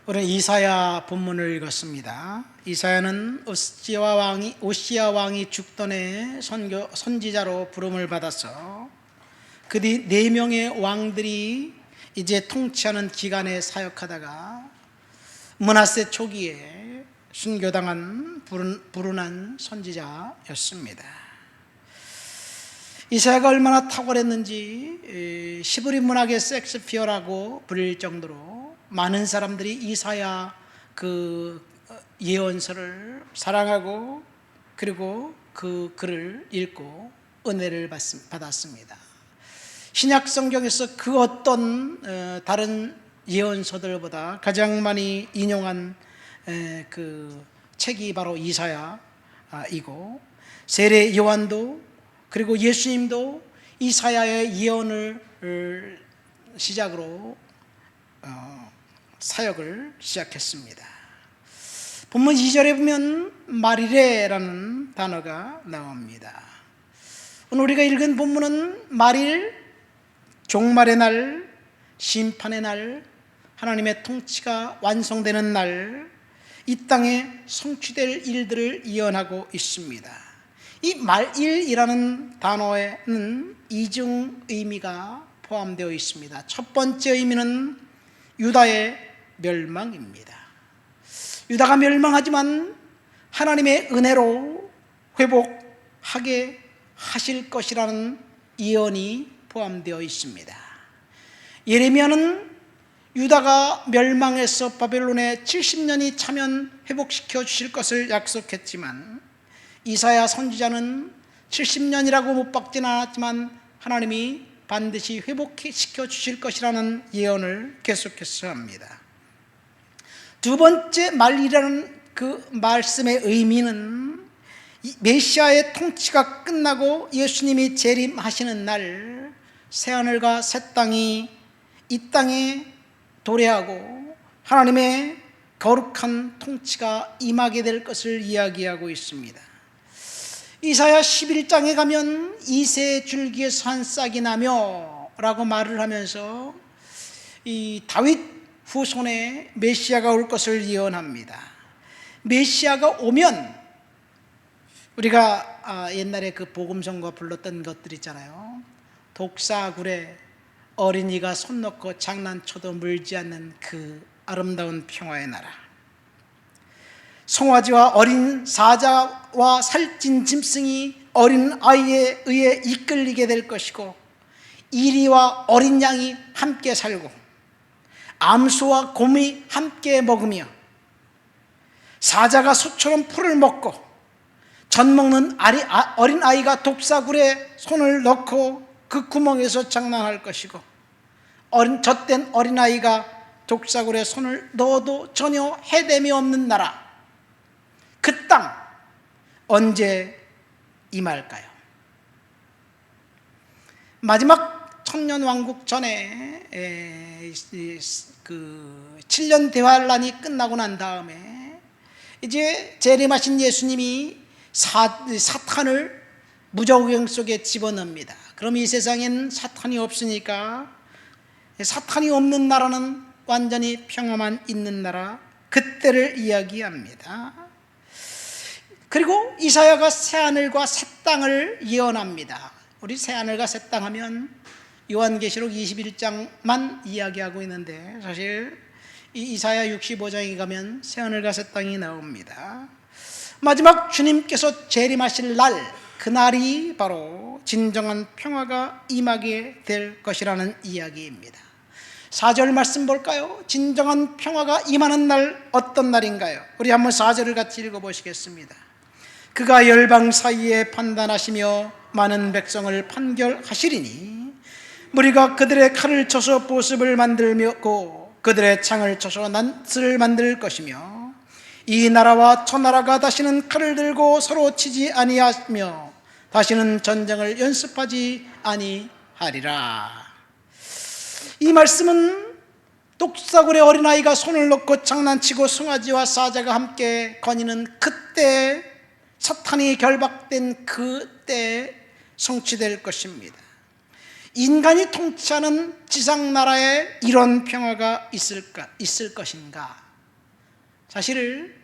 우리는 이사야 본문을 읽었습니다. 이사야는 오시아 왕이 죽던 해 선지자로 부름을 받아서 그 뒤 4명의 왕들이 이제 통치하는 기간에 사역하다가 므낫세 초기에 순교당한 불운한 선지자였습니다. 이사야가 얼마나 탁월했는지 시브리 문학의 섹스피어라고 불릴 정도로 많은 사람들이 이사야 그 예언서를 사랑하고 그리고 그 글을 읽고 은혜를 받았습니다. 신약 성경에서 그 어떤 다른 예언서들보다 가장 많이 인용한 그 책이 바로 이사야이고, 세례 요한도 그리고 예수님도 이사야의 예언을 시작으로 사역을 시작했습니다. 본문 2절에 보면 말일에라는 단어가 나옵니다. 오늘 우리가 읽은 본문은 말일, 종말의 날, 심판의 날, 하나님의 통치가 완성되는 날, 이 땅에 성취될 일들을 예언하고 있습니다. 이 말일이라는 단어에는 이중 의미가 포함되어 있습니다. 첫 번째 의미는 유다의 멸망입니다. 유다가 멸망하지만 하나님의 은혜로 회복하게 하실 것이라는 예언이 포함되어 있습니다. 예레미야는 유다가 멸망해서 바벨론에 70년이 차면 회복시켜 주실 것을 약속했지만, 이사야 선지자는 70년이라고 못 박지는 않았지만 하나님이 반드시 회복시켜 주실 것이라는 예언을 계속해서 합니다. 두 번째 말이라는 그 말씀의 의미는 메시아의 통치가 끝나고 예수님이 재림하시는 날, 새하늘과 새 땅이 이 땅에 도래하고 하나님의 거룩한 통치가 임하게 될 것을 이야기하고 있습니다. 이사야 11장에 가면 이새 줄기에서 한 싹이 나며 라고 말을 하면서 이 다윗 후손에 메시아가 올 것을 예언합니다. 메시아가 오면 우리가 옛날에 그 복음성가 불렀던 것들 있잖아요. 독사굴에 어린이가 손 놓고 장난쳐도 물지 않는 그 아름다운 평화의 나라, 송아지와 어린 사자와 살찐 짐승이 어린 아이에 의해 이끌리게 될 것이고, 이리와 어린 양이 함께 살고 암소와 곰이 함께 먹으며 사자가 소처럼 풀을 먹고 젖 먹는 어린 아이가 독사굴에 손을 넣고 그 구멍에서 장난할 것이고, 젖된 어린아이가 독사굴에 손을 넣어도 전혀 해됨이 없는 나라, 그 땅 언제 임할까요? 마지막 천년왕국 전에 그 7년 대환란이 끝나고 난 다음에 이제 재림하신 예수님이 사탄을 무저우경 속에 집어넣습니다. 그럼 이 세상엔 사탄이 없으니까, 사탄이 없는 나라는 완전히 평화만 있는 나라, 그때를 이야기합니다. 그리고 이사야가 새하늘과 새 땅을 예언합니다. 우리 새하늘과 새 땅 하면 요한계시록 21장만 이야기하고 있는데, 사실 이 이사야 65장에 가면 새하늘과 새 땅이 나옵니다. 마지막 주님께서 재림하실 날, 그날이 바로 진정한 평화가 임하게 될 것이라는 이야기입니다. 4절 말씀 볼까요? 진정한 평화가 임하는 날, 어떤 날인가요? 우리 한번 4절을 같이 읽어보시겠습니다. 그가 열방 사이에 판단하시며 많은 백성을 판결하시리니, 무리가 그들의 칼을 쳐서 보습을 만들고 그들의 창을 쳐서 낫을 만들 것이며, 이 나라와 저 나라가 다시는 칼을 들고 서로 치지 아니하며 다시는 전쟁을 연습하지 아니하리라. 이 말씀은 독사굴에 어린아이가 손을 넣고 장난치고 송아지와 사자가 함께 거니는 그때, 사탄이 결박된 그때 성취될 것입니다. 인간이 통치하는 지상나라에 이런 평화가 있을 것인가? 사실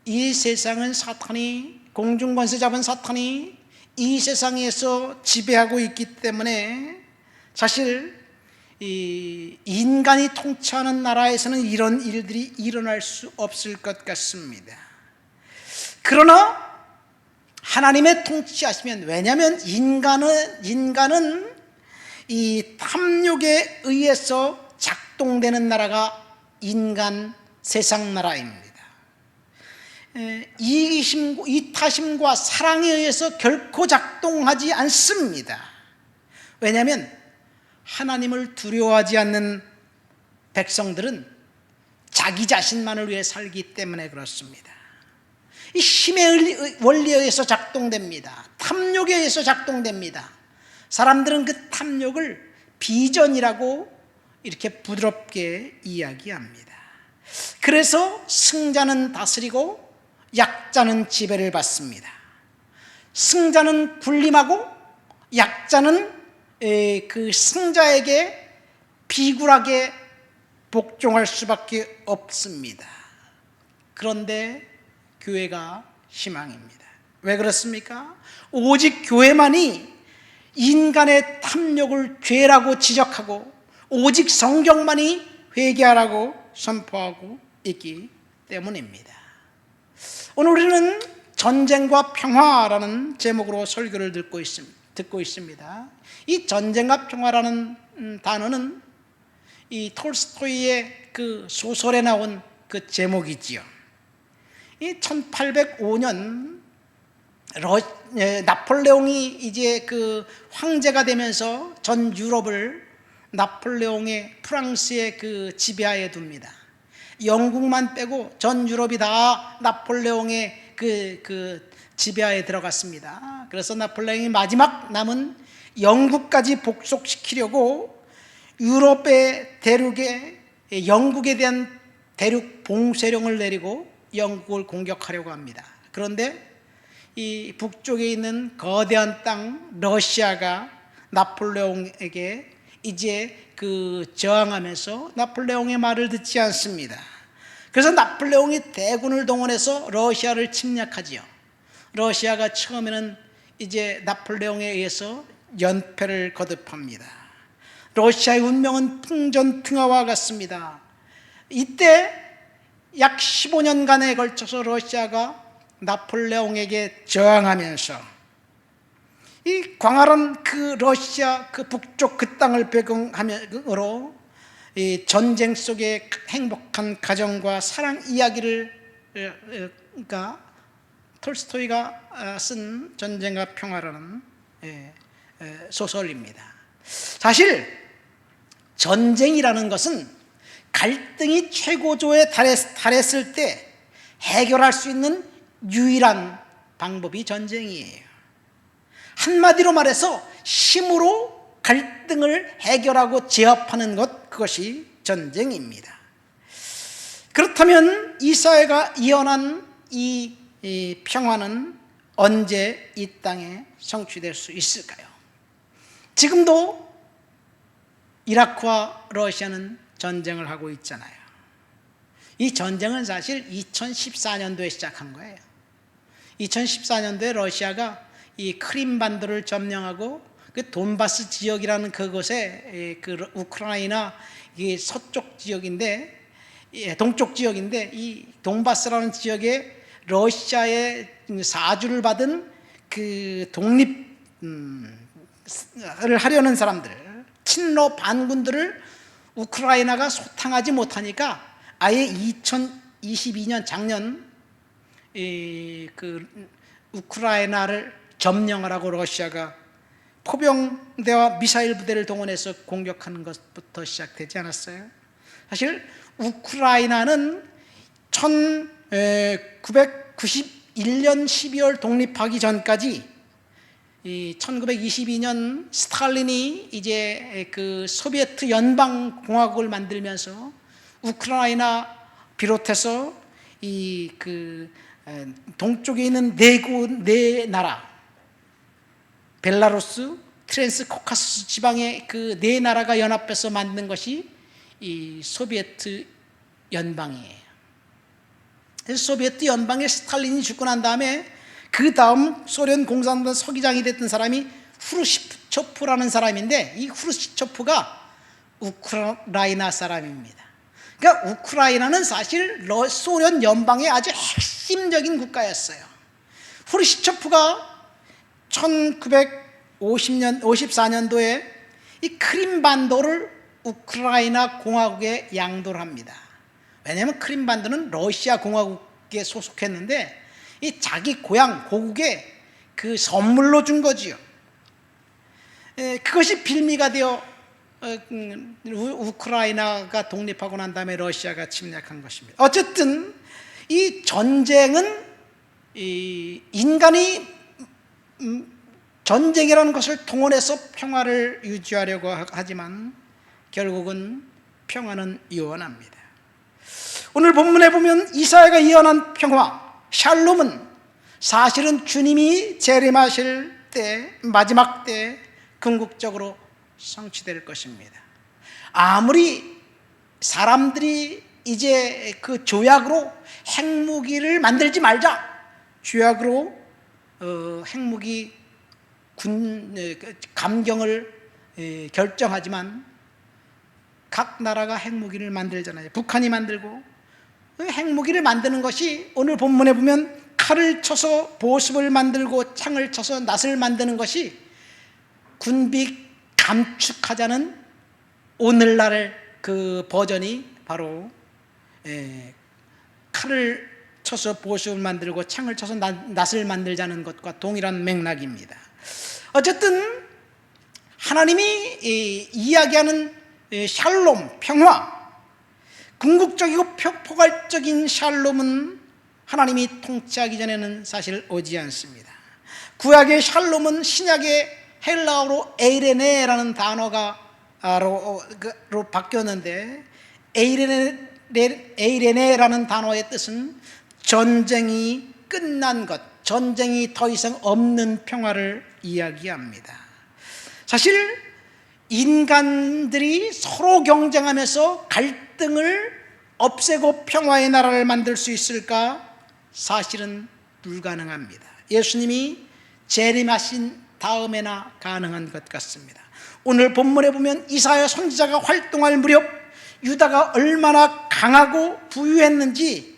이 세상은 사탄이, 공중권세 잡은 사탄이 이 세상에서 지배하고 있기 때문에 사실 이 인간이 통치하는 나라에서는 이런 일들이 일어날 수 없을 것 같습니다. 그러나 하나님의 통치하시면, 왜냐하면 인간은 이 탐욕에 의해서 작동되는 나라가 인간 세상 나라입니다. 이타심과 사랑에 의해서 결코 작동하지 않습니다. 왜냐하면 하나님을 두려워하지 않는 백성들은 자기 자신만을 위해 살기 때문에 그렇습니다. 이 힘의 원리에 의해서 작동됩니다. 탐욕에 의해서 작동됩니다. 사람들은 그 탐욕을 비전이라고 이렇게 부드럽게 이야기합니다. 그래서 승자는 다스리고 약자는 지배를 받습니다. 승자는 군림하고 약자는 그 승자에게 비굴하게 복종할 수밖에 없습니다. 그런데 교회가 희망입니다. 왜 그렇습니까? 오직 교회만이 인간의 탐욕을 죄라고 지적하고 오직 성경만이 회개하라고 선포하고 있기 때문입니다. 오늘 우리는 전쟁과 평화라는 제목으로 설교를 듣고 있습니다. 이 전쟁과 평화라는 단어는 이 톨스토이의 그 소설에 나온 그 제목이지요. 이 1805년 나폴레옹이 이제 그 황제가 되면서 전 유럽을 나폴레옹의 프랑스의 그 지배하에 둡니다. 영국만 빼고 전 유럽이 다 나폴레옹의 그 지배하에 들어갔습니다. 그래서 나폴레옹이 마지막 남은 영국까지 복속시키려고 유럽의 대륙에 영국에 대한 대륙 봉쇄령을 내리고 영국을 공격하려고 합니다. 그런데 이 북쪽에 있는 거대한 땅 러시아가 나폴레옹에게 이제 그 저항하면서 나폴레옹의 말을 듣지 않습니다. 그래서 나폴레옹이 대군을 동원해서 러시아를 침략하지요. 러시아가 처음에는 이제 나폴레옹에 의해서 연패를 거듭합니다. 러시아의 운명은 풍전등화와 같습니다. 이때 약 15년간에 걸쳐서 러시아가 나폴레옹에게 저항하면서 이 광활한 그 러시아 그 북쪽 그 땅을 배경으로 이 전쟁 속의 행복한 가정과 사랑 이야기를 그러니까 톨스토이가 쓴 전쟁과 평화라는 소설입니다. 사실 전쟁이라는 것은 갈등이 최고조에 달했을 때 해결할 수 있는 유일한 방법이 전쟁이에요. 한마디로 말해서 힘으로 갈등을 해결하고 제압하는 것, 그것이 전쟁입니다. 그렇다면 이 사회가 이어난 이 평화는 언제 이 땅에 성취될 수 있을까요? 지금도 이라크와 러시아는 전쟁을 하고 있잖아요. 이 전쟁은 사실 2014년도에 시작한 거예요. 2014년도에 러시아가 이 크림반도를 점령하고 그 돈바스 지역이라는 그곳에 그 우크라이나 이 서쪽 지역인데 동쪽 지역인데 이 돈바스라는 지역에 러시아의 사주를 받은 그 독립을 하려는 사람들, 친러 반군들을 우크라이나가 소탕하지 못하니까 아예 2022년 작년 그 우크라이나를 점령하라고 러시아가 포병대와 미사일 부대를 동원해서 공격하는 것부터 시작되지 않았어요? 사실 우크라이나는 1991년 12월 독립하기 전까지 1922년 스탈린이 이제 그 소비에트 연방 공화국을 만들면서 우크라이나 비롯해서 이 그 동쪽에 있는 네 나라 벨라루스, 트랜스 코카수스 지방의 그 네 나라가 연합해서 만든 것이 이 소비에트 연방이에요. 소비에트 연방의 스탈린이 죽고 난 다음에 그 다음 소련 공산당 서기장이 됐던 사람이 후르시초프라는 사람인데, 이 후르시초프가 우크라이나 사람입니다. 그러니까 우크라이나는 사실 소련 연방의 아주 핵심적인 국가였어요. 후르시초프가 1954년도에 이 크림반도를 우크라이나 공화국에 양도를 합니다. 왜냐하면 크림반도는 러시아 공화국에 소속했는데 이 자기 고향 고국에 그 선물로 준 거지요. 그것이 빌미가 되어 우크라이나가 독립하고 난 다음에 러시아가 침략한 것입니다. 어쨌든 이 전쟁은 인간이 전쟁이라는 것을 동원해서 평화를 유지하려고 하지만 결국은 평화는 유언합니다. 오늘 본문에 보면 이사야가 예언한 평화, 샬롬은 사실은 주님이 재림하실 때, 마지막 때 궁극적으로 성취될 것입니다. 아무리 사람들이 이제 그 조약으로 핵무기를 만들지 말자, 조약으로 핵무기 감경을 결정하지만 각 나라가 핵무기를 만들잖아요. 북한이 만들고, 핵무기를 만드는 것이 오늘 본문에 보면 칼을 쳐서 보습을 만들고 창을 쳐서 낫을 만드는 것이 군비 감축하자는 오늘날 그 버전이 바로 칼을 쳐서 보습을 만들고 창을 쳐서 낫을 만들자는 것과 동일한 맥락입니다. 어쨌든 하나님이 이야기하는 샬롬, 평화, 궁극적이고 포괄적인 샬롬은 하나님이 통치하기 전에는 사실 오지 않습니다. 구약의 샬롬은 신약의 헬라어로 에이레네라는 단어가 로 바뀌었는데, 에이레네라는 단어의 뜻은 전쟁이 끝난 것, 전쟁이 더 이상 없는 평화를 이야기합니다. 사실 인간들이 서로 경쟁하면서 갈등을 없애고 평화의 나라를 만들 수 있을까? 사실은 불가능합니다. 예수님이 재림하신 다음에나 가능한 것 같습니다. 오늘 본문에 보면 이사야 선지자가 활동할 무렵 유다가 얼마나 강하고 부유했는지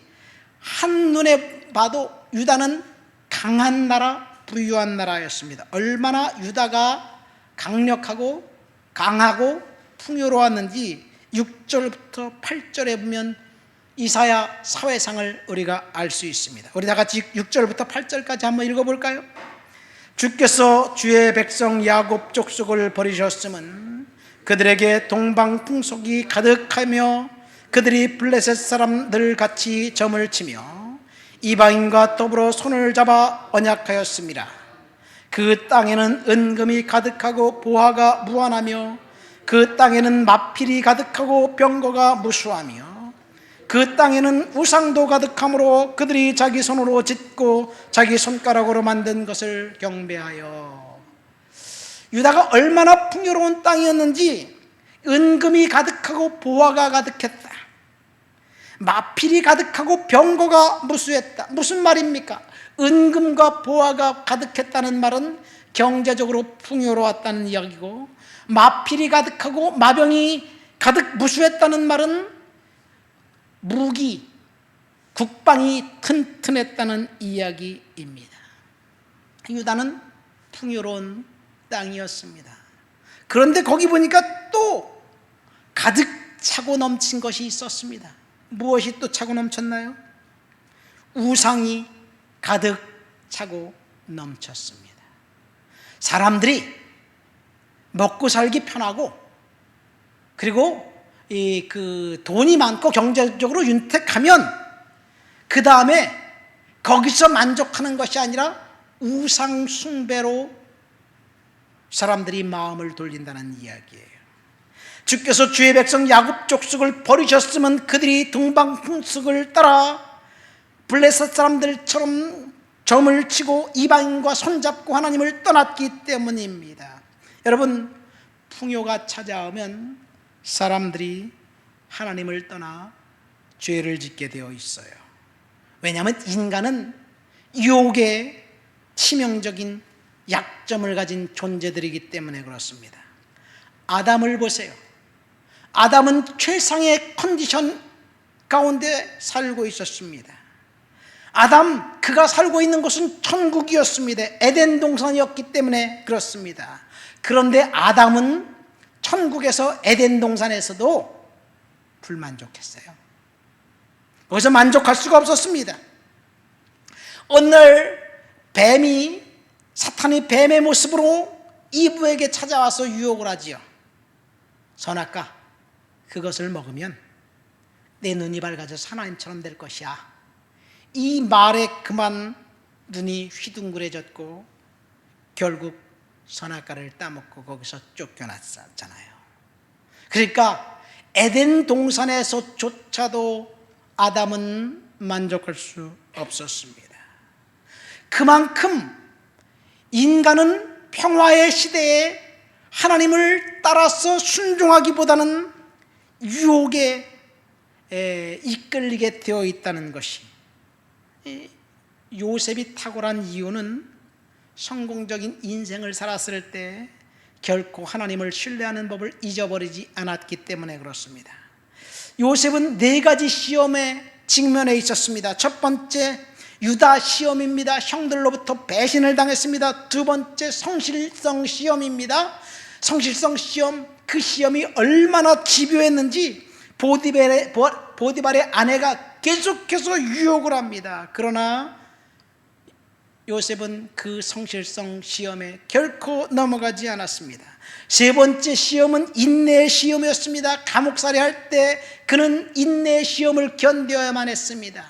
한눈에 봐도 유다는 강한 나라, 부유한 나라였습니다. 얼마나 유다가 강력하고 강하고 풍요로웠는지 6절부터 8절에 보면 이사야 사회상을 우리가 알 수 있습니다. 우리 다 같이 6절부터 8절까지 한번 읽어볼까요? 주께서 주의 백성 야곱 족속을 버리셨음은 그들에게 동방풍속이 가득하며 그들이 블레셋 사람들 같이 점을 치며 이방인과 더불어 손을 잡아 언약하였습니다. 그 땅에는 은금이 가득하고 보화가 무한하며 그 땅에는 마필이 가득하고 병거가 무수하며 그 땅에는 우상도 가득하므로 그들이 자기 손으로 짓고 자기 손가락으로 만든 것을 경배하여. 유다가 얼마나 풍요로운 땅이었는지, 은금이 가득하고 보화가 가득했다, 마필이 가득하고 병거가 무수했다. 무슨 말입니까? 은금과 보화가 가득했다는 말은 경제적으로 풍요로웠다는 이야기고, 마필이 가득하고 마병이 가득 무수했다는 말은 무기, 국방이 튼튼했다는 이야기입니다. 유다는 풍요로운 땅이었습니다. 그런데 거기 보니까 또 가득 차고 넘친 것이 있었습니다. 무엇이 또 차고 넘쳤나요? 우상이 가득 차고 넘쳤습니다. 사람들이 먹고 살기 편하고, 그리고 그 돈이 많고 경제적으로 윤택하면 그 다음에 거기서 만족하는 것이 아니라 우상 숭배로 사람들이 마음을 돌린다는 이야기예요. 주께서 주의 백성 야곱 족속을 버리셨으면 그들이 동방풍속을 따라 블레셋 사람들처럼 점을 치고 이방인과 손잡고 하나님을 떠났기 때문입니다. 여러분, 풍요가 찾아오면 사람들이 하나님을 떠나 죄를 짓게 되어 있어요. 왜냐하면 인간은 유혹의 치명적인 약점을 가진 존재들이기 때문에 그렇습니다. 아담을 보세요. 아담은 최상의 컨디션 가운데 살고 있었습니다. 아담, 그가 살고 있는 곳은 천국이었습니다. 에덴 동산이었기 때문에 그렇습니다. 그런데 아담은 천국에서 에덴 동산에서도 불만족했어요. 거기서 만족할 수가 없었습니다. 어느 날 사탄이 뱀의 모습으로 이브에게 찾아와서 유혹을 하지요. 선악과, 그것을 먹으면 내 눈이 밝아져서 하나님처럼 될 것이야. 이 말에 그만 눈이 휘둥그레졌고 결국 선악과를 따먹고 거기서 쫓겨났잖아요. 그러니까 에덴 동산에서조차도 아담은 만족할 수 없었습니다. 그만큼 인간은 평화의 시대에 하나님을 따라서 순종하기보다는 유혹에 이끌리게 되어 있다는 것이, 요셉이 탁월한 이유는 성공적인 인생을 살았을 때 결코 하나님을 신뢰하는 법을 잊어버리지 않았기 때문에 그렇습니다. 요셉은 4가지 시험에 직면해 있었습니다. 첫 번째, 유다 시험입니다. 형들로부터 배신을 당했습니다. 두 번째, 성실성 시험입니다. 성실성 시험, 그 시험이 얼마나 집요했는지 보디발의 아내가 계속해서 유혹을 합니다. 그러나 요셉은 그 성실성 시험에 결코 넘어가지 않았습니다. 세 번째 시험은 인내의 시험이었습니다. 감옥살이 할 때 그는 인내의 시험을 견뎌야만 했습니다.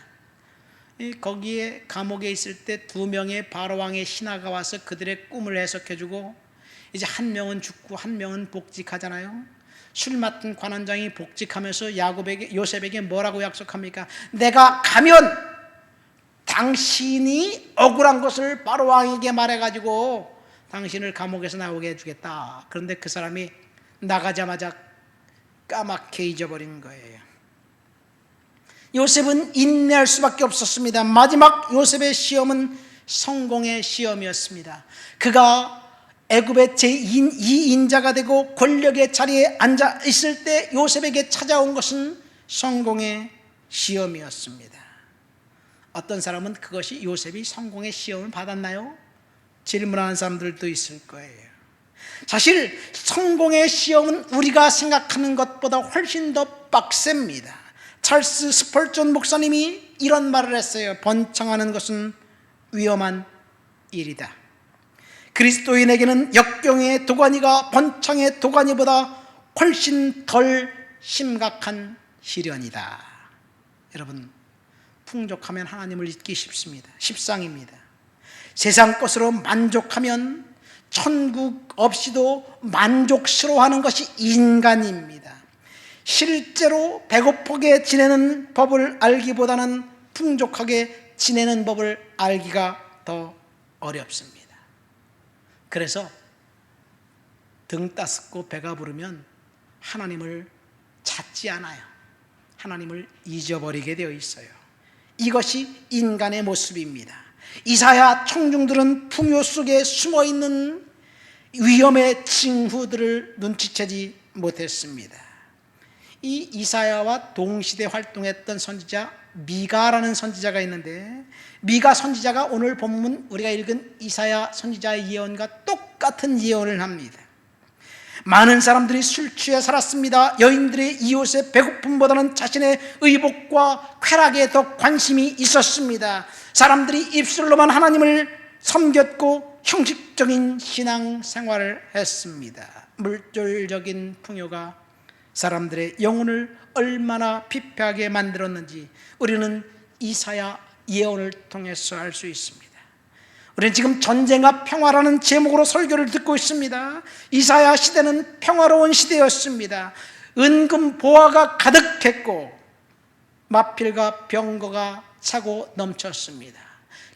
거기에 감옥에 있을 때 2명의 바로왕의 신하가 와서 그들의 꿈을 해석해주고, 이제 한 명은 죽고 한 명은 복직하잖아요. 술 맡은 관원장이 복직하면서 요셉에게 뭐라고 약속합니까? 내가 가면 당신이 억울한 것을 바로왕에게 말해가지고 당신을 감옥에서 나오게 해주겠다. 그런데 그 사람이 나가자마자 까맣게 잊어버린 거예요. 요셉은 인내할 수밖에 없었습니다. 마지막 요셉의 시험은 성공의 시험이었습니다. 그가 애굽의 제2인자가 되고 권력의 자리에 앉아 있을 때 요셉에게 찾아온 것은 성공의 시험이었습니다. 어떤 사람은 그것이 요셉이 성공의 시험을 받았나요? 질문하는 사람들도 있을 거예요. 사실 성공의 시험은 우리가 생각하는 것보다 훨씬 더 빡셉니다. 찰스 스펄전 목사님이 이런 말을 했어요. 번창하는 것은 위험한 일이다. 그리스도인에게는 역경의 도가니가 번창의 도가니보다 훨씬 덜 심각한 시련이다. 여러분, 풍족하면 하나님을 잊기 쉽습니다. 십상입니다. 세상 것으로 만족하면 천국 없이도 만족스러워하는 것이 인간입니다. 실제로 배고프게 지내는 법을 알기보다는 풍족하게 지내는 법을 알기가 더 어렵습니다. 그래서 등 따숩고 배가 부르면 하나님을 찾지 않아요. 하나님을 잊어버리게 되어 있어요. 이것이 인간의 모습입니다. 이사야 청중들은 풍요 속에 숨어있는 위험의 징후들을 눈치채지 못했습니다. 이 이사야와 동시대 활동했던 선지자 미가라는 선지자가 있는데, 미가 선지자가 오늘 본문 우리가 읽은 이사야 선지자의 예언과 똑같은 예언을 합니다. 많은 사람들이 술 취해 살았습니다. 여인들의 이웃의 배고픔보다는 자신의 의복과 쾌락에 더 관심이 있었습니다. 사람들이 입술로만 하나님을 섬겼고 형식적인 신앙생활을 했습니다. 물질적인 풍요가 사람들의 영혼을 얼마나 피폐하게 만들었는지 우리는 이사야 예언을 통해서 알 수 있습니다. 우리는 지금 전쟁과 평화라는 제목으로 설교를 듣고 있습니다. 이사야 시대는 평화로운 시대였습니다. 은금 보화가 가득했고 마필과 병거가 차고 넘쳤습니다.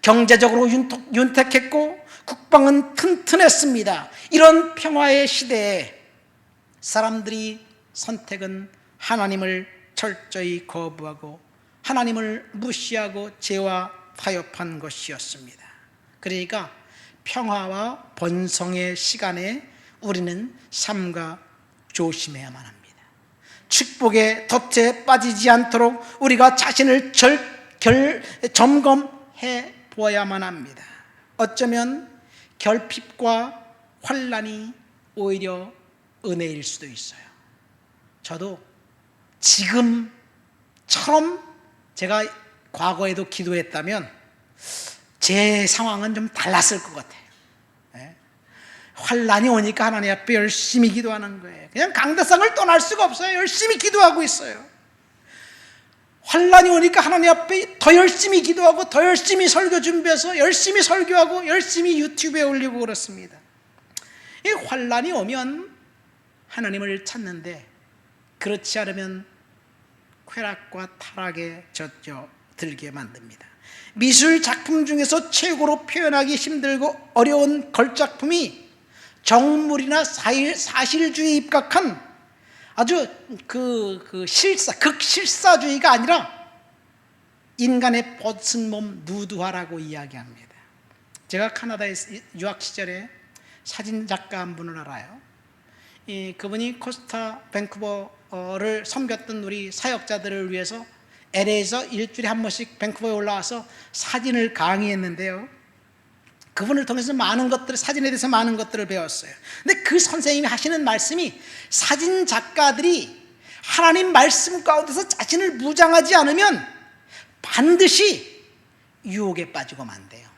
경제적으로 윤택했고 국방은 튼튼했습니다. 이런 평화의 시대에 사람들이 선택은 하나님을 철저히 거부하고 하나님을 무시하고 죄와 타협한 것이었습니다. 그러니까 평화와 번성의 시간에 우리는 삼가 조심해야만 합니다. 축복의 덫에 빠지지 않도록 우리가 자신을 점검해 보아야만 합니다. 어쩌면 결핍과 환난이 오히려 은혜일 수도 있어요. 저도 지금처럼 제가 과거에도 기도했다면 제 상황은 좀 달랐을 것 같아요. 환난이 오니까 하나님 앞에 열심히 기도하는 거예요. 그냥 강대상을 떠날 수가 없어요. 열심히 기도하고 있어요. 환난이 오니까 하나님 앞에 더 열심히 기도하고 더 열심히 설교 준비해서 열심히 설교하고 열심히 유튜브에 올리고 그렇습니다. 이 환난이 오면 하나님을 찾는데 그렇지 않으면 쾌락과 타락에 젖어들게 만듭니다. 미술 작품 중에서 최고로 표현하기 힘들고 어려운 걸작품이 정물이나 사실주의에 입각한 아주 극실사주의가 아니라 인간의 벗은 몸 누드화라고 이야기합니다. 제가 카나다에 유학 시절에 사진 작가 한 분을 알아요. 그분이 코스타 밴쿠버를 섬겼던 우리 사역자들을 위해서 LA에서 일주일에 한 번씩 밴쿠버에 올라와서 사진을 강의했는데요. 그분을 통해서 많은 것들을, 사진에 대해서 많은 것들을 배웠어요. 근데 그 선생님이 하시는 말씀이 사진 작가들이 하나님 말씀 가운데서 자신을 무장하지 않으면 반드시 유혹에 빠지고 만대요.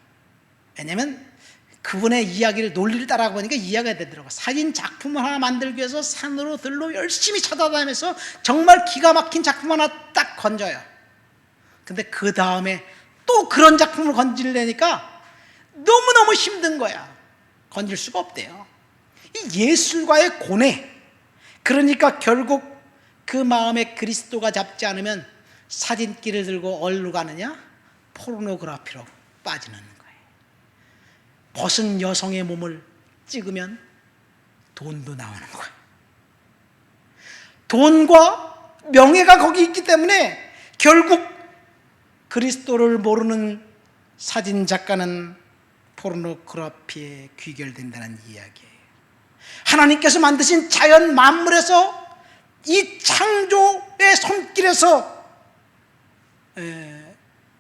왜냐하면 그분의 이야기를, 논리를 따라가 보니까 이해가 되더라고요. 사진 작품을 하나 만들기 위해서 산으로 들로 열심히 찾아다니면서 정말 기가 막힌 작품 하나 딱 건져요. 근데 그 다음에 또 그런 작품을 건지려니까 너무너무 힘든 거야. 건질 수가 없대요. 이 예술과의 고뇌, 그러니까 결국 그 마음에 그리스도가 잡지 않으면 사진기를 들고 어디로 가느냐? 포르노그래피로 빠지는 거예요. 벗은 여성의 몸을 찍으면 돈도 나오는 거예요. 돈과 명예가 거기 있기 때문에 결국 그리스도를 모르는 사진 작가는 포르노그래피에 귀결된다는 이야기예요. 하나님께서 만드신 자연 만물에서 이 창조의 손길에서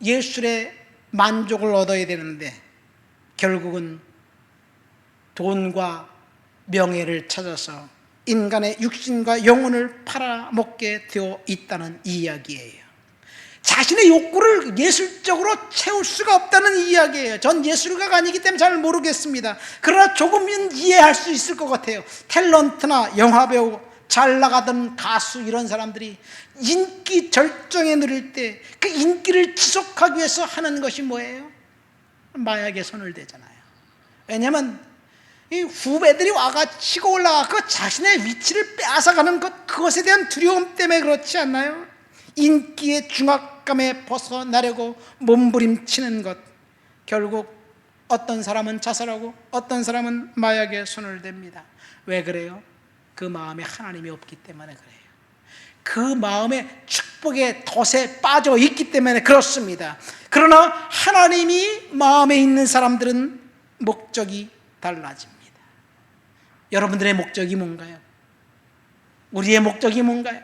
예술의 만족을 얻어야 되는데 결국은 돈과 명예를 찾아서 인간의 육신과 영혼을 팔아먹게 되어 있다는 이야기예요. 자신의 욕구를 예술적으로 채울 수가 없다는 이야기예요. 전 예술가가 아니기 때문에 잘 모르겠습니다. 그러나 조금은 이해할 수 있을 것 같아요. 탤런트나 영화배우, 잘 나가던 가수, 이런 사람들이 인기 절정에 누릴 때 그 인기를 지속하기 위해서 하는 것이 뭐예요? 마약에 손을 대잖아요. 왜냐하면 이 후배들이 와가 치고 올라가고 자신의 위치를 빼앗아가는 것, 그것에 대한 두려움 때문에 그렇지 않나요? 인기의 중압감에 벗어나려고 몸부림치는 것, 결국 어떤 사람은 자살하고 어떤 사람은 마약에 손을 댑니다. 왜 그래요? 그 마음에 하나님이 없기 때문에 그래요. 그 마음에 축복의 덫에 빠져 있기 때문에 그렇습니다. 그러나 하나님이 마음에 있는 사람들은 목적이 달라집니다. 여러분들의 목적이 뭔가요? 우리의 목적이 뭔가요?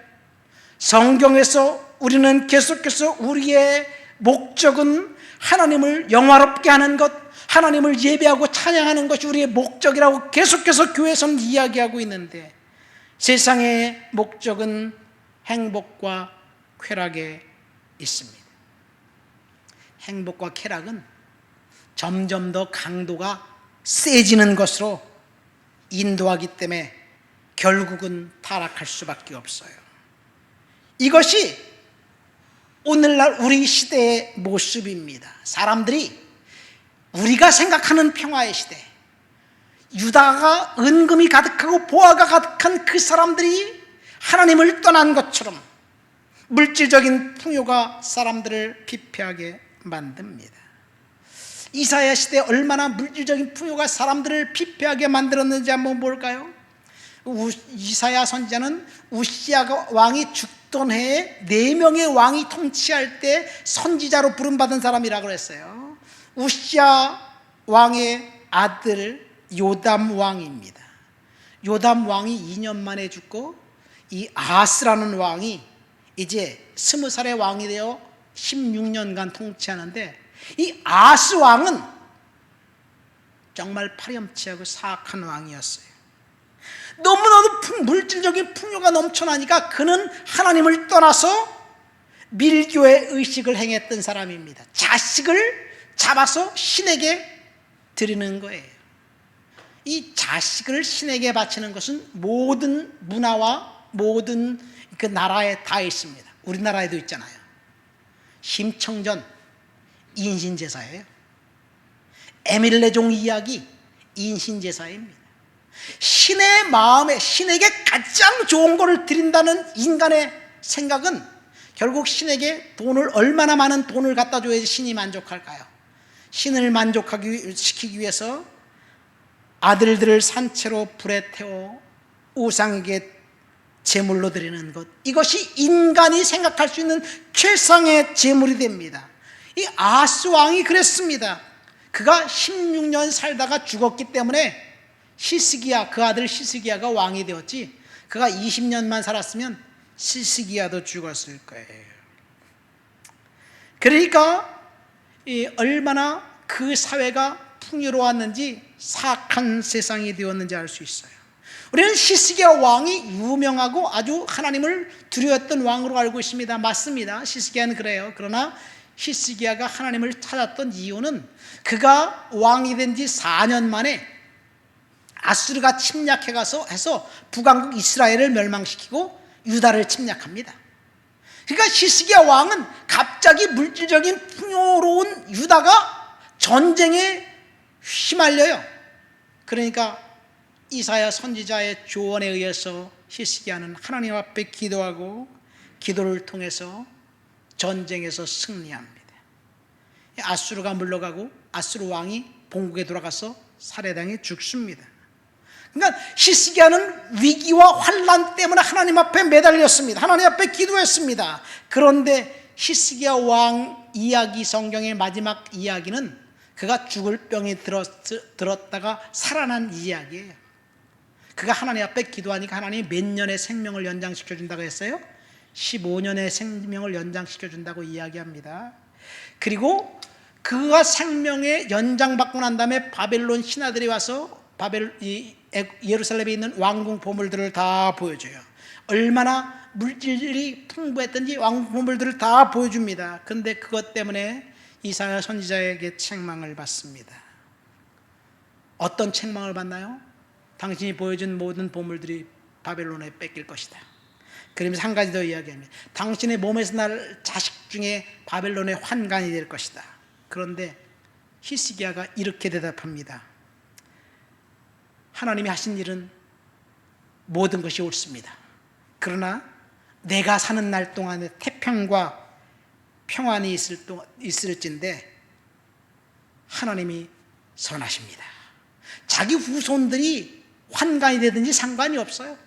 성경에서 우리는 계속해서 우리의 목적은 하나님을 영화롭게 하는 것, 하나님을 예배하고 찬양하는 것이 우리의 목적이라고 계속해서 교회에서는 이야기하고 있는데, 세상의 목적은 행복과 쾌락에 있습니다. 행복과 쾌락은 점점 더 강도가 세지는 것으로 인도하기 때문에 결국은 타락할 수밖에 없어요. 이것이 오늘날 우리 시대의 모습입니다. 사람들이 우리가 생각하는 평화의 시대, 유다가 은금이 가득하고 보화가 가득한 그 사람들이 하나님을 떠난 것처럼 물질적인 풍요가 사람들을 피폐하게 만듭니다. 이사야 시대에 얼마나 물질적인 풍요가 사람들을 피폐하게 만들었는지 한번 볼까요? 이사야 선지자는 우시야 왕이 죽기 있던 해에 4명의 왕이 통치할 때 선지자로 부름받은 사람이라고 그랬어요. 우시야 왕의 아들 요담 왕입니다. 요담 왕이 2년 만에 죽고 이 아하스라는 왕이 이제 20살의 왕이 되어 16년간 통치하는데, 이 아하스 왕은 정말 파렴치하고 사악한 왕이었어요. 너무나도 물질적인 풍요가 넘쳐나니까 그는 하나님을 떠나서 밀교의 의식을 행했던 사람입니다. 자식을 잡아서 신에게 드리는 거예요. 이 자식을 신에게 바치는 것은 모든 문화와 모든 그 나라에 다 있습니다. 우리나라에도 있잖아요. 심청전 인신제사예요. 에밀레종 이야기 인신제사입니다. 신의 마음에 신에게 가장 좋은 것을 드린다는 인간의 생각은 결국 신에게 얼마나 많은 돈을 갖다 줘야지 신이 만족할까요? 신을 만족시키기 위해서 아들들을 산채로 불에 태워 우상에게 제물로 드리는 것, 이것이 인간이 생각할 수 있는 최상의 제물이 됩니다. 이 아하스 왕이 그랬습니다. 그가 16년 살다가 죽었기 때문에 히스기야, 그 아들 히스기야가 왕이 되었지, 그가 20년만 살았으면 히스기야도 죽었을 거예요. 그러니까 얼마나 그 사회가 풍요로웠는지, 사악한 세상이 되었는지 알 수 있어요. 우리는 히스기야 왕이 유명하고 아주 하나님을 두려웠던 왕으로 알고 있습니다. 맞습니다. 히스기야는 그래요. 그러나 히스기야가 하나님을 찾았던 이유는 그가 왕이 된 지 4년 만에 아수르가 침략해 가서 해서 북왕국 이스라엘을 멸망시키고 유다를 침략합니다. 그러니까 히스기야 왕은 갑자기 물질적인 풍요로운 유다가 전쟁에 휘말려요. 그러니까 이사야 선지자의 조언에 의해서 히스기야는 하나님 앞에 기도하고 기도를 통해서 전쟁에서 승리합니다. 아수르가 물러가고 아수르 왕이 본국에 돌아가서 살해당해 죽습니다. 그러니까 히스기야는 위기와 환난 때문에 하나님 앞에 매달렸습니다. 하나님 앞에 기도했습니다. 그런데 히스기야 왕 이야기, 성경의 마지막 이야기는 그가 죽을 병이 들었다가 살아난 이야기예요. 그가 하나님 앞에 기도하니까 하나님이 몇 년의 생명을 연장시켜 준다고 했어요? 15년의 생명을 연장시켜 준다고 이야기합니다. 그리고 그가 생명의 연장받고 난 다음에 바벨론 신하들이 와서 예루살렘에 있는 왕궁 보물들을 다 보여줘요. 얼마나 물질이 풍부했던지 왕궁 보물들을 다 보여줍니다. 그런데 그것 때문에 이사야 선지자에게 책망을 받습니다. 어떤 책망을 받나요? 당신이 보여준 모든 보물들이 바벨론에 뺏길 것이다. 그러면서 한 가지 더 이야기합니다. 당신의 몸에서 날 자식 중에 바벨론의 환관이 될 것이다. 그런데 히스기야가 이렇게 대답합니다. 하나님이 하신 일은 모든 것이 옳습니다. 그러나 내가 사는 날 동안에 태평과 평안이 있을진데 하나님이 선하십니다. 자기 후손들이 환관이 되든지 상관이 없어요.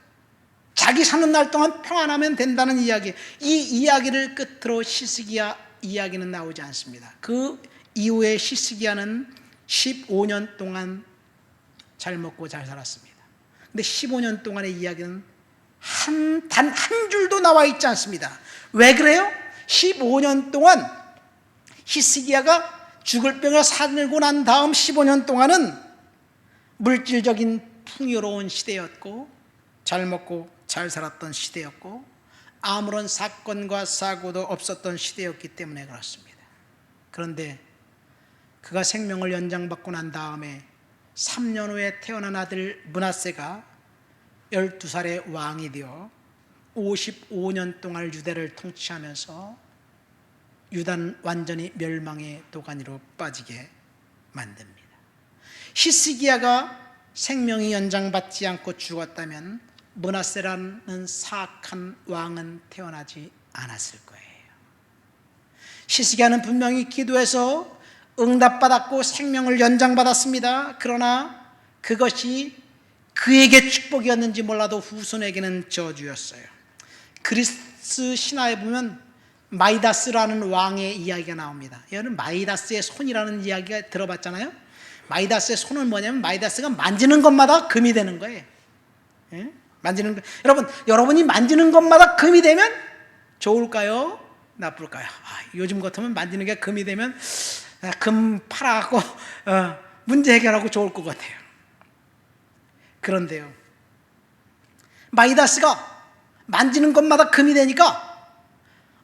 자기 사는 날 동안 평안하면 된다는 이야기, 이 이야기를 끝으로 히스기야 이야기는 나오지 않습니다. 그 이후에 히스기야는 15년 동안 잘 먹고 잘 살았습니다. 근데 15년 동안의 이야기는 단 한 줄도 나와 있지 않습니다. 왜 그래요? 15년 동안 히스기야가 죽을 병에 살고 난 다음 15년 동안은 물질적인 풍요로운 시대였고 잘 먹고 잘 살았던 시대였고 아무런 사건과 사고도 없었던 시대였기 때문에 그렇습니다. 그런데 그가 생명을 연장받고 난 다음에 3년 후에 태어난 아들 므낫세가 12살의 왕이 되어 55년 동안 유다를 통치하면서 유다는 완전히 멸망의 도가니로 빠지게 만듭니다. 히스기야가 생명이 연장받지 않고 죽었다면 므낫세라는 사악한 왕은 태어나지 않았을 거예요. 히스기야는 분명히 기도해서 응답받았고 생명을 연장받았습니다. 그러나 그것이 그에게 축복이었는지 몰라도 후손에게는 저주였어요. 그리스 신화에 보면 마이다스라는 왕의 이야기가 나옵니다. 여러분 마이다스의 손이라는 이야기가 들어봤잖아요. 마이다스의 손은 뭐냐면 마이다스가 만지는 것마다 금이 되는 거예요. 예? 만지는 거. 여러분이 만지는 것마다 금이 되면 좋을까요? 나쁠까요? 요즘 같으면 만지는 게 금이 되면 금 팔아갖고 문제 해결하고 좋을 것 같아요. 그런데요, 마이다스가 만지는 것마다 금이 되니까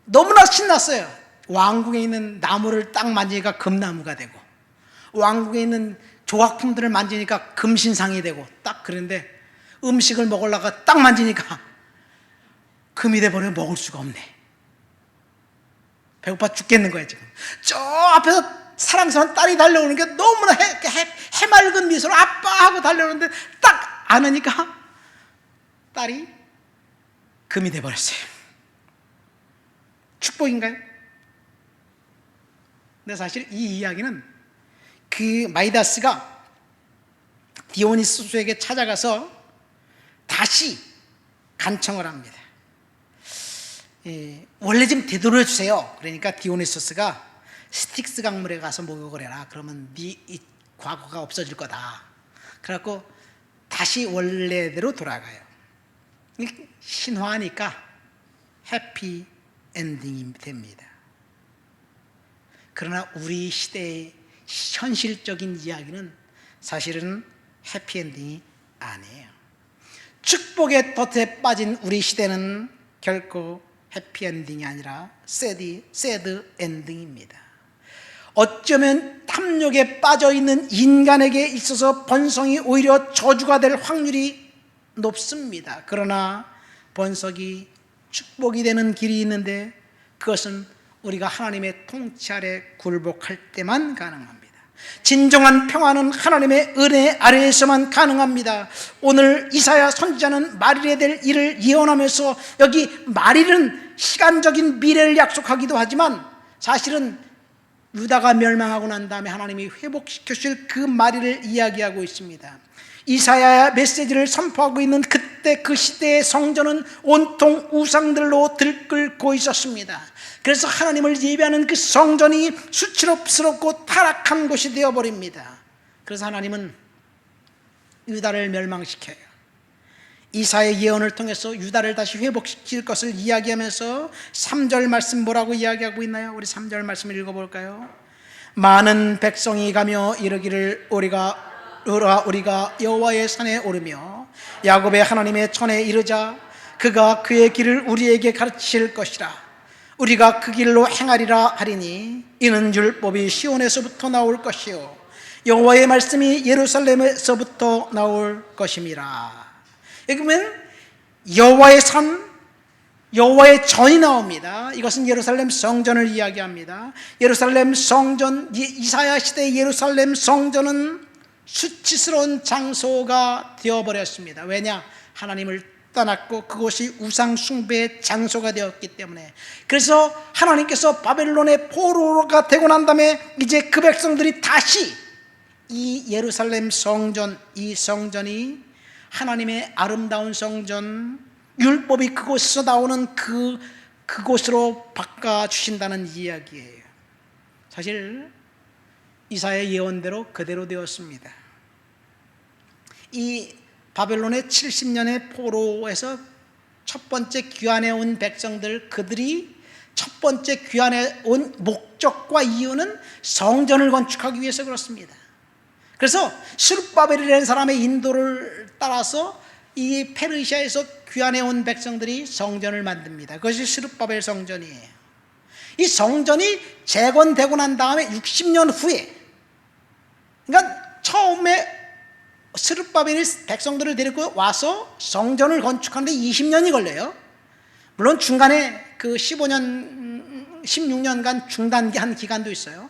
너무나 신났어요. 왕궁에 있는 나무를 딱 만지니까 금나무가 되고, 왕궁에 있는 조각품들을 만지니까 금신상이 되고, 딱 그런데 음식을 먹으려고 딱 만지니까 금이 돼버려 먹을 수가 없네. 배고파 죽겠는 거야 지금. 저 앞에서 사랑스러운 딸이 달려오는 게 너무나 해맑은 미소로 아빠 하고 달려오는데 딱 안으니까 딸이 금이 돼버렸어요. 축복인가요? 근데 사실 이 이야기는 그 마이다스가 디오니소스에게 찾아가서 다시 간청을 합니다. 원래 좀 되돌려 주세요. 그러니까 디오니소스가 스틱스 강물에 가서 목욕을 해라. 그러면 네 이 과거가 없어질 거다. 그래갖고 다시 원래대로 돌아가요. 신화니까 해피 엔딩이 됩니다. 그러나 우리 시대의 현실적인 이야기는 사실은 해피 엔딩이 아니에요. 축복의 덫에 빠진 우리 시대는 결코 해피 엔딩이 아니라 새드 엔딩입니다. 어쩌면 탐욕에 빠져 있는 인간에게 있어서 번성이 오히려 저주가 될 확률이 높습니다. 그러나 번성이 축복이 되는 길이 있는데 그것은 우리가 하나님의 통치 아래 굴복할 때만 가능합니다. 진정한 평화는 하나님의 은혜 아래에서만 가능합니다. 오늘 이사야 선지자는 말일에 될 일을 예언하면서 여기 말일은 시간적인 미래를 약속하기도 하지만 사실은 유다가 멸망하고 난 다음에 하나님이 회복시켜 주실 그 말일을 이야기하고 있습니다. 이사야의 메시지를 선포하고 있는 그때 그 시대의 성전은 온통 우상들로 들끓고 있었습니다. 그래서 하나님을 예배하는 그 성전이 수치스럽고 타락한 곳이 되어버립니다. 그래서 하나님은 유다를 멸망시켜요. 이사야의 예언을 통해서 유다를 다시 회복시킬 것을 이야기하면서 3절 말씀 뭐라고 이야기하고 있나요? 우리 3절 말씀을 읽어볼까요? 많은 백성이 가며 이르기를 우리가 여호와의 산에 오르며 야곱의 하나님의 전에 이르자 그가 그의 길을 우리에게 가르치실 것이라. 우리가 그 길로 행하리라 하리니 이는 율법이 시온에서부터 나올 것이요 여호와의 말씀이 예루살렘에서부터 나올 것임이라. 여기 보면 여호와의 산, 여호와의 전이 나옵니다. 이것은 예루살렘 성전을 이야기합니다. 예루살렘 성전, 이사야 시대의 예루살렘 성전은 수치스러운 장소가 되어버렸습니다. 왜냐? 하나님을 떠났고 그곳이 우상 숭배의 장소가 되었기 때문에. 그래서 하나님께서 바벨론의 포로가 되고 난 다음에 이제 그 백성들이 다시 이 예루살렘 성전, 이 성전이 하나님의 아름다운 성전, 율법이 그곳에서 나오는 그곳으로 바꿔주신다는 이야기예요. 사실 이사야의 예언대로 그대로 되었습니다. 이 바벨론의 70년의 포로에서 첫 번째 귀환해 온 백성들, 그들이 첫 번째 귀환해 온 목적과 이유는 성전을 건축하기 위해서 그렇습니다. 그래서 스룹바벨이라는 사람의 인도를 따라서 이 페르시아에서 귀환해 온 백성들이 성전을 만듭니다. 그것이 스룹바벨 성전이에요. 이 성전이 재건되고 난 다음에 60년 후에, 그러니까 처음에 스룹바벨이 백성들을 데리고 와서 성전을 건축하는데 20년이 걸려요. 물론 중간에 그 16년간 중단한 기간도 있어요.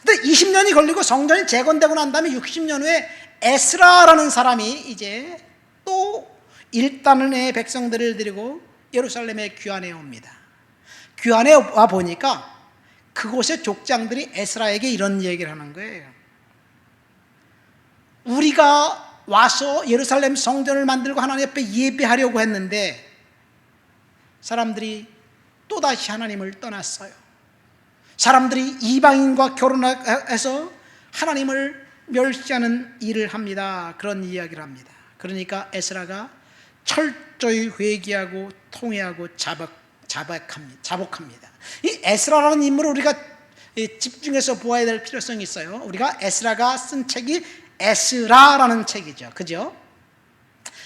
근데 20년이 걸리고 성전이 재건되고 난 다음에 60년 후에 에스라라는 사람이 이제 또 일단의 백성들을 데리고 예루살렘에 귀환해 옵니다. 귀환해 와 보니까 그곳의 족장들이 에스라에게 이런 얘기를 하는 거예요. 우리가 와서 예루살렘 성전을 만들고 하나님 앞에 예배하려고 했는데 사람들이 또다시 하나님을 떠났어요. 사람들이 이방인과 결혼해서 하나님을 멸시하는 일을 합니다. 그런 이야기를 합니다. 그러니까 에스라가 철저히 회개하고 통회하고 자복합니다. 이 에스라라는 인물을 우리가 집중해서 보아야 될 필요성이 있어요. 우리가 에스라가 쓴 책이 에스라라는 책이죠. 그죠?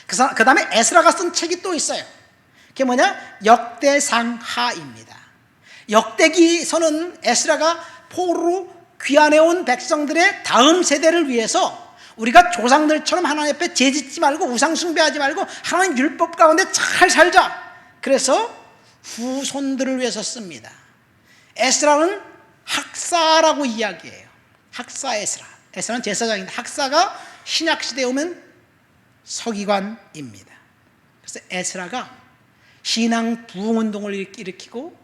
그 다음에 에스라가 쓴 책이 또 있어요. 그게 뭐냐? 역대상하입니다. 역대기서는 에스라가 포로로 귀환해온 백성들의 다음 세대를 위해서 우리가 조상들처럼 하나님 앞에 죄짓지 말고 우상 숭배하지 말고 하나님 율법 가운데 잘 살자, 그래서 후손들을 위해서 씁니다. 에스라는 학사라고 이야기해요. 학사 에스라. 에스라는 제사장인데 학사가 신약시대에 오면 서기관입니다. 그래서 에스라가 신앙 부흥운동을 일으키고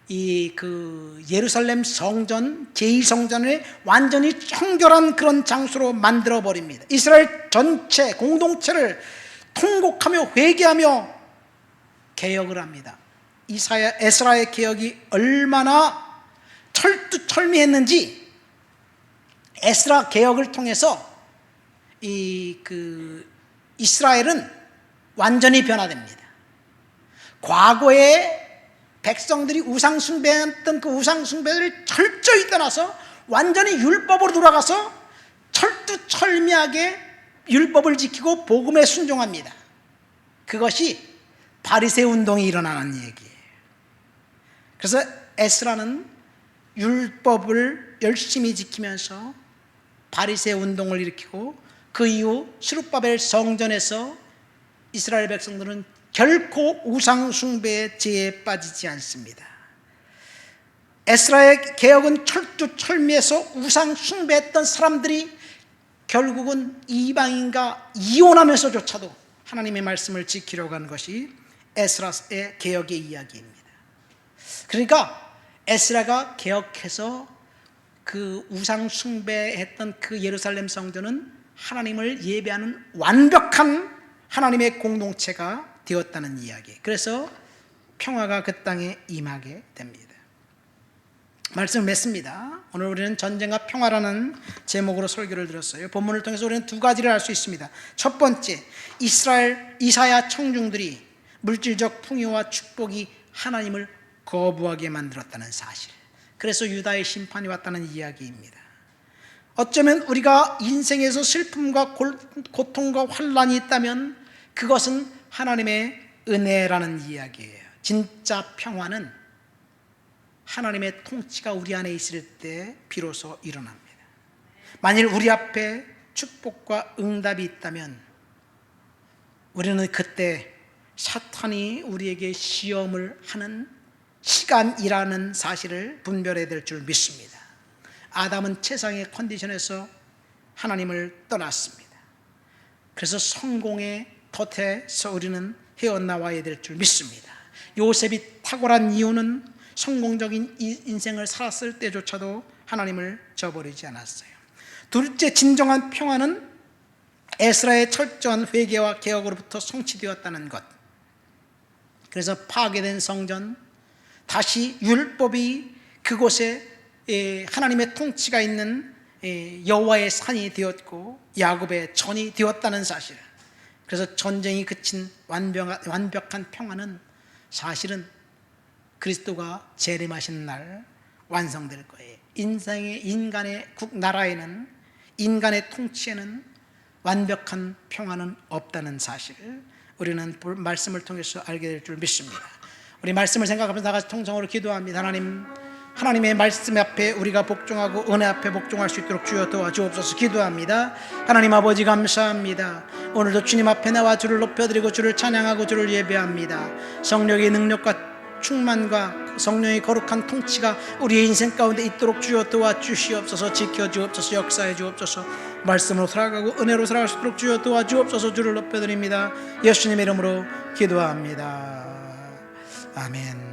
예루살렘 성전, 제2성전을 완전히 청결한 그런 장소로 만들어 버립니다. 이스라엘 전체 공동체를 통곡하며 회개하며 개혁을 합니다. 에스라의 개혁이 얼마나 철두철미했는지 에스라 개혁을 통해서 이스라엘은 완전히 변화됩니다. 과거에 백성들이 우상 숭배했던 그 우상 숭배를 철저히 떠나서 완전히 율법으로 돌아가서 철두철미하게 율법을 지키고 복음에 순종합니다. 그것이 바리새인 운동이 일어나는 얘기예요. 그래서 에스라는 율법을 열심히 지키면서 바리새인 운동을 일으키고 그 이후 스룹바벨 성전에서 이스라엘 백성들은 결코 우상 숭배의 죄에 빠지지 않습니다. 에스라의 개혁은 철두철미해서 우상 숭배했던 사람들이 결국은 이방인과 이혼하면서조차도 하나님의 말씀을 지키려고 하는 것이 에스라의 개혁의 이야기입니다. 그러니까 에스라가 개혁해서 그 우상 숭배했던 그 예루살렘 성전은 하나님을 예배하는 완벽한 하나님의 공동체가 되었다는 이야기. 그래서 평화가 그 땅에 임하게 됩니다. 말씀을 맺습니다. 오늘 우리는 전쟁과 평화라는 제목으로 설교를 들었어요. 본문을 통해서 우리는 두 가지를 알 수 있습니다. 첫 번째, 이사야 청중들이 물질적 풍요와 축복이 하나님을 거부하게 만들었다는 사실. 그래서 유다의 심판이 왔다는 이야기입니다. 어쩌면 우리가 인생에서 슬픔과 고통과 환난이 있다면 그것은 하나님의 은혜라는 이야기예요. 진짜 평화는 하나님의 통치가 우리 안에 있을 때 비로소 일어납니다. 만일 우리 앞에 축복과 응답이 있다면 우리는 그때 사탄이 우리에게 시험을 하는 시간이라는 사실을 분별해야 될 줄 믿습니다. 아담은 최상의 컨디션에서 하나님을 떠났습니다. 그래서 성공의 덫에서 우리는 헤어나와야 될 줄 믿습니다. 요셉이 탁월한 이유는 성공적인 인생을 살았을 때조차도 하나님을 저버리지 않았어요. 둘째, 진정한 평화는 에스라의 철저한 회개와 개혁으로부터 성취되었다는 것. 그래서 파괴된 성전, 다시 율법이 그곳에 하나님의 통치가 있는 여호와의 산이 되었고 야곱의 전이 되었다는 사실. 그래서 전쟁이 그친 완벽한 평화는 사실은 그리스도가 재림하시는 날 완성될 거예요. 인간의 나라에는, 인간의 통치에는 완벽한 평화는 없다는 사실을 우리는 말씀을 통해서 알게 될 줄 믿습니다. 우리 말씀을 생각하면서 다 같이 통성으로 기도합니다. 하나님의 말씀 앞에 우리가 복종하고 은혜 앞에 복종할 수 있도록 주여 도와주옵소서. 기도합니다. 하나님 아버지 감사합니다. 오늘도 주님 앞에 나와 주를 높여드리고 주를 찬양하고 주를 예배합니다. 성령의 능력과 충만과 성령의 거룩한 통치가 우리의 인생 가운데 있도록 주여 도와주시옵소서. 지켜주옵소서. 역사해 주옵소서. 말씀으로 살아가고 은혜로 살아갈 수 있도록 주여 도와주옵소서. 주를 높여드립니다. 예수님의 이름으로 기도합니다. 아멘.